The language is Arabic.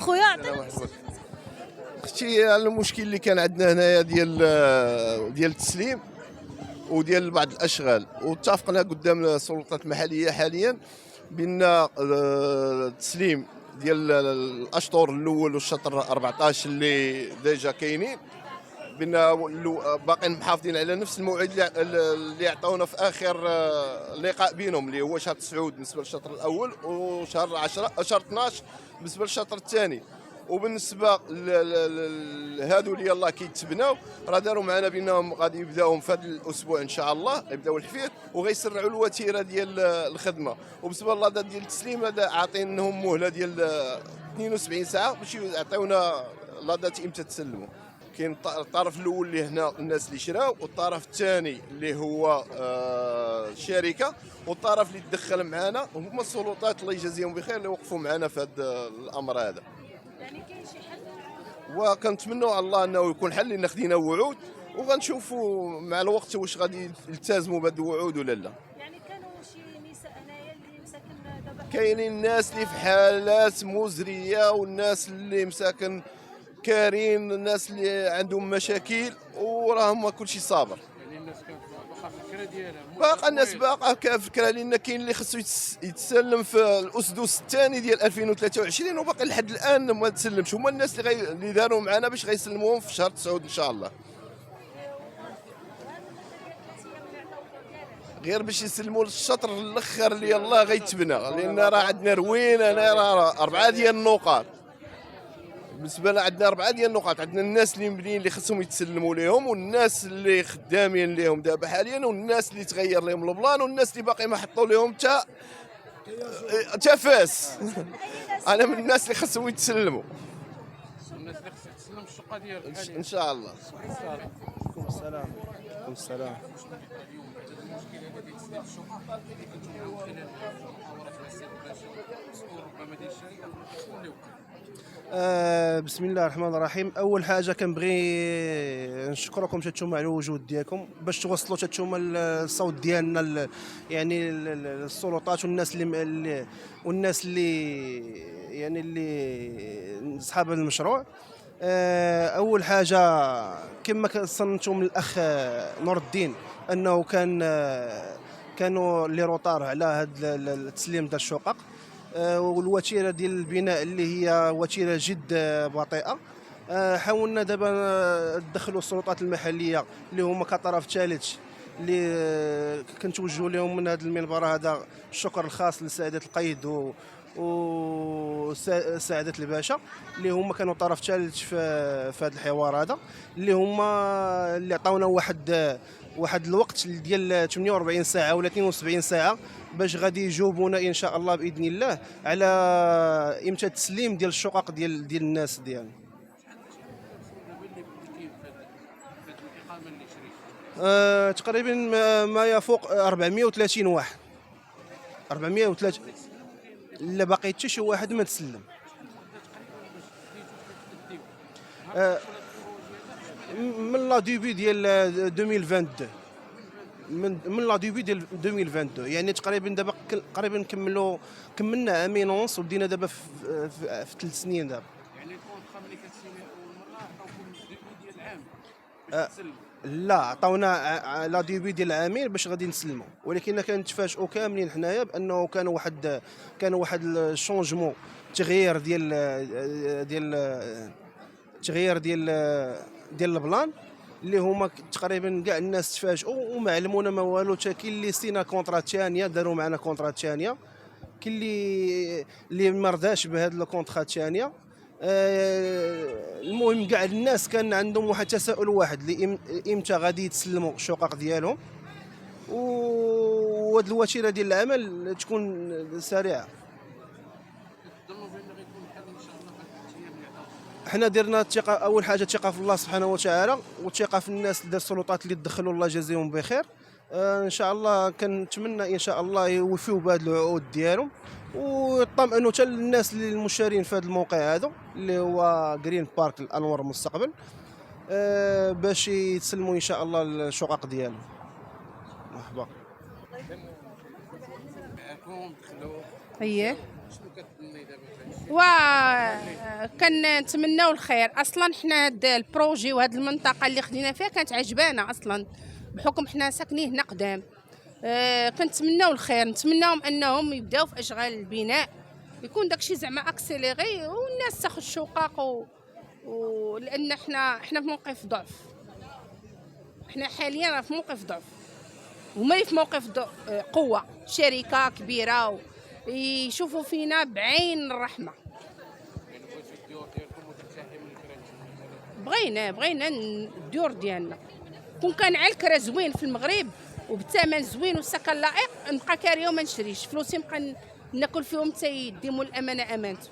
خويا عطينا اختي المشكل اللي كان عندنا هنايا ديال التسليم وديال بعض الاشغال، واتفقنا قدام السلطات المحليه حاليا بان التسليم ديال الاشطر الاول والشطر 14 اللي ديجا كاينين، بان باقيين محافظين على نفس الموعد اللي عطاونا في اخر لقاء بينهم، اللي هو شهر 9 بالنسبه للشطر الاول وشهر 10 شهر 12 بالنسبه للشطر الثاني. وبالنسبه لهادو اللي يلاه كيتبناو راه داروا معنا بانهم غادي يبداوهم في هذا الاسبوع ان شاء الله، يبداو الحفير وغيسرعوا الوتيره ديال الخدمه. وبالنسبه للادا ديال التسليم هذا عاطينهم مهله ديال 72 ساعه باش يعطيونا لادا امتى تسلموا. كاين الطرف الاول اللي هنا الناس اللي شراو، والطرف الثاني اللي هو الشركه، والطرف اللي تدخل معنا هما السلطات الله يجازيهم بخير اللي وقفوا معنا في هذا الامر هذا. يعني كاين شي حل؟ وكنتمنوا على الله انه يكون حل، لان خدينا وعود وغنشوفوا مع الوقت واش غادي يلتزموا بهذه الوعود ولا لا. يعني كانوا شي نساء هنايا اللي مساكن دابا كاينين الناس اللي في حالات مزريه، والناس اللي مساكن كارين، الناس اللي عندهم مشاكل وراهم كلشي صابر. يعني الناس كانت باقا في الفكره ديالها، باقا الناس باقا كفكره، لان كاين اللي خصو يتسلم في الاسدس الثاني ديال 2023 وباقي لحد الان ما تسلمش. هما الناس اللي داروا معنا باش غيسلموهم في شهر 9 ان شاء الله، غير باش يسلموا للشطر الاخر اللي يلاه غيتبنى، لان راه عندنا روين انا راه 4 ديال النقاط. بالنسبه لنا عندنا 4 ديال النقاط، عندنا الناس اللي مبنيين اللي خصهم يتسلموا لهم، والناس اللي خدامين لهم دابا حاليا، والناس اللي تغير لهم البلان، والناس اللي باقي ما حطوا لهم حتى فاس. انا من الناس اللي خصهم يتسلموا الناس اللي خصها تسلم الشقه ديالها حاليا ان شاء الله. عليكم السلام. عليكم السلام. بسم الله الرحمن الرحيم. اول حاجه كنبغي نشكركم تتوما على الوجود ديالكم باش توصلوا تتوما الصوت ديالنا، يعني السلطات والناس اللي يعني اللي اصحاب المشروع. اول حاجه كما صنتم الاخ نور الدين انه كانوا لي روطار على هذا التسليم ديال الشقق، والوتيره ديال البناء اللي هي وتيره جد بطيئه. حاولنا دابا ندخلوا السلطات المحليه اللي هما كطرف ثالث، اللي كنتوجهوا لهم من هذا المنبر هذا الشكر الخاص لسعاده القيد وسعاده الباشا، اللي هما كانوا طرف ثالث في هذا الحوار هذا، اللي عطاونا واحد الوقت ديال 48 ساعه ولا 72 ساعه باش غادي يجاوبونا ان شاء الله باذن الله على امتى التسليم ديال الشقق ديال الناس ديالنا. تقريبا ما يفوق 430 واحد. 430 لا باقي حتى شي واحد ما تسلم. من لا ديبي ديال 2022، من لا ديبي ديال 2022، يعني تقريبا دابا قريبا كملنا عامين ونص وبدينا دابا في 3 سنين دابا. يعني الكونطرا ملي كتسيني اول مره عطاوكم ديبي ديال العام باش تسلموا؟ لا، عطاونا لا ديبي ديال العامين باش غادي نسلموا، ولكن كنتفاجئوا كاملين حنايا بانه كان واحد الشونجمون، تغيير ديال البلان، اللي هما تقريبا كاع الناس تفاجئوا وما علمونا ما والو. حتى كاين اللي سينا كونطرات ثانيه، داروا معنا كونطرات ثانيه، كاين اللي ما رضاش بهذا الكونطرات الثانيه. المهم كاع الناس كان عندهم واحد التساؤل واحد، اللي امتى غادي يتسلموا الشقق ديالهم وهاد الوتيره ديال العمل تكون سريعه. تظنوا بان غيكون الحل ان شاء الله في هاد الايام اللي عطاوكم؟ حنا درنا الثقه، اول حاجه الثقه في الله سبحانه وتعالى، والثقه في الناس ديال السلطات اللي دخلوا، الله يجازيهم بخير. ان شاء الله كنتمنى ان شاء الله يوفيوا بهذه الوعود ديالهم، ويطمئنوا حتى الناس اللي المشارين في هذا الموقع هذا اللي هو جرين بارك الانوار المستقبل، باش يتسلموا ان شاء الله الشقق ديالهم. مرحبا. معاكم دخلوا اييه. شنو كتمني دابا في هاد وكنتمناو الخير. اصلا حنا هاد البروجي وهاد المنطقه اللي خدينا فيها كانت عجبانا اصلا بحكم حنا ساكنين هنا قدام. كنتمناو الخير، نتمناوهم انهم يبداو في اشغال البناء، يكون داكشي زعما اكسيليغي والناس تاخذ شقق لان حنا في موقف ضعف. حنا حاليا في موقف ضعف، هما في موقف قوه، شركه كبيره يشوفوا فينا بعين الرحمه. يعني بغيتو الديور ديالكم وترتاحي من الكرا. بغينا الديور ديالنا كون كان على الكرا زوين في المغرب وبثمن زوين والسكن لائق، نبقى كاريه وما نشريش فلوسي، نبقى ناكل فيهم حتى يديموا الامانه امانته.